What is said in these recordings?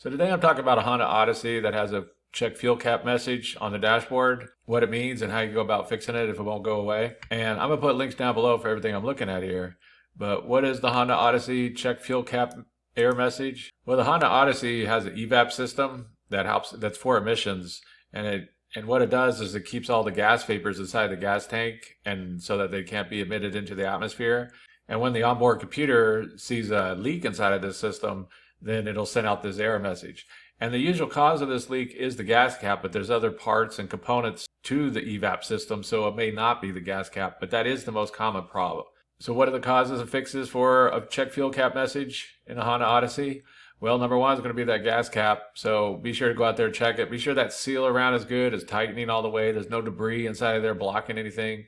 So today I'm talking about a Honda Odyssey that has a check fuel cap message on the dashboard, what it means and how you go about fixing it if it won't go away. And I'm going to put links down below for everything I'm looking at here. But what is the Honda Odyssey check fuel cap error message? Well, the Honda Odyssey has an evap system that's for emissions, and what it does is it keeps all the gas vapors inside the gas tank and so that they can't be emitted into the atmosphere. And when the onboard computer sees a leak inside of this system, then it'll send out this error message. And the usual cause of this leak is the gas cap, but there's other parts and components to the evap system, so it may not be the gas cap, but that is the most common problem. So what are the causes and fixes for a check fuel cap message in a Honda Odyssey? Well, number one is going to be that gas cap, so be sure to go out there and check it. Be sure that seal around is good, is tightening all the way, there's no debris inside of there blocking anything.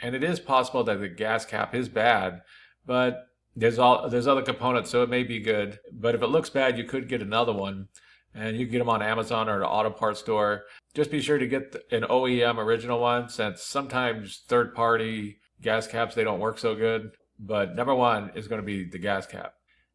And it is possible that the gas cap is bad, but there's other components, so it may be good. But if it looks bad, you could get another one, and you can get them on Amazon or an auto parts store. Just be sure to get an OEM original one, since sometimes third-party gas caps, they don't work so good. But number one is going to be the gas cap.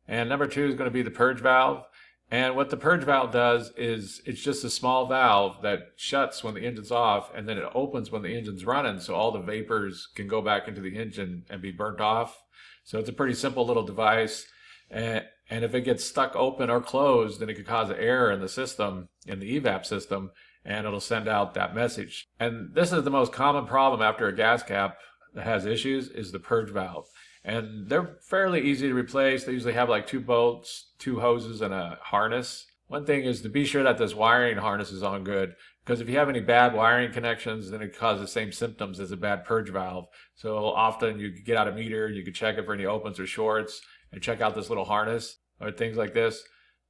And number two is going to be the purge valve. And what the purge valve does is it's just a small valve that shuts when the engine's off, and then it opens when the engine's running, so all the vapors can go back into the engine and be burnt off. So it's a pretty simple little device. And if it gets stuck open or closed, then it could cause an error in the system, in the evap system, and it'll send out that message. And this is the most common problem after a gas cap that has issues, is the purge valve. And they're fairly easy to replace. They usually have like 2 bolts, 2 hoses, and a harness. One thing is to be sure that this wiring harness is on good, because if you have any bad wiring connections, then it causes the same symptoms as a bad purge valve. So often you could get out a meter, you could check it for any opens or shorts, and check out this little harness or things like this.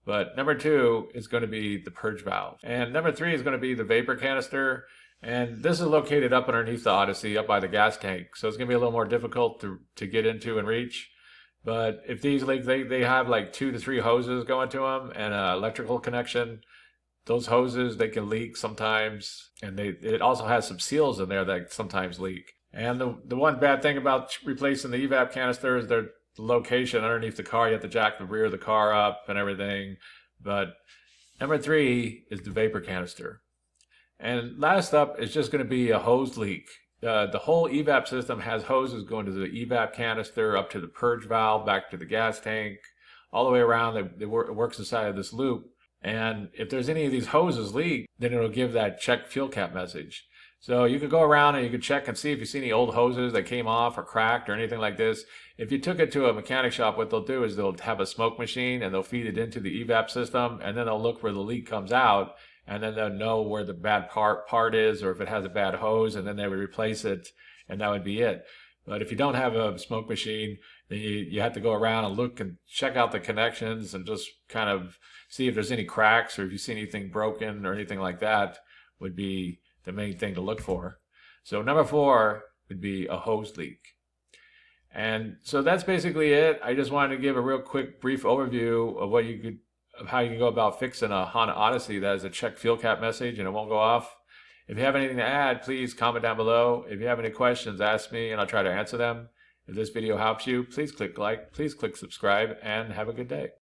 But number two is going to be the purge valve. And number three is going to be the vapor canister. And this is located up underneath the Odyssey, up by the gas tank. So it's going to be a little more difficult to get into and reach. But if these leak, they have like 2 to 3 hoses going to them and an electrical connection. Those hoses, they can leak sometimes. And it also has some seals in there that sometimes leak. And the one bad thing about replacing the evap canister is their location underneath the car. You have to jack the rear of the car up and everything. But number three is the vapor canister. And last up is just going to be a hose leak. The whole evap system has hoses going to the evap canister, up to the purge valve, back to the gas tank, all the way around. It works inside of this loop. And if there's any of these hoses leak, then it'll give that check fuel cap message. So you could go around and you could check and see if you see any old hoses that came off or cracked or anything like this. If you took it to a mechanic shop, what they'll do is they'll have a smoke machine and they'll feed it into the evap system, and then they'll look where the leak comes out, and then they'll know where the bad part is, or if it has a bad hose, and then they would replace it, and that would be it. But if you don't have a smoke machine, then you have to go around and look and check out the connections and just kind of see if there's any cracks, or if you see anything broken or anything like that, would be the main thing to look for. So number 4 would be a hose leak. And so that's basically it. I just wanted to give a real quick brief overview of how you can go about fixing a Honda Odyssey that has a check fuel cap message and it won't go off. If you have anything to add, please comment down below. If you have any questions, ask me and I'll try to answer them. If this video helps you, please click like, please click subscribe, and have a good day.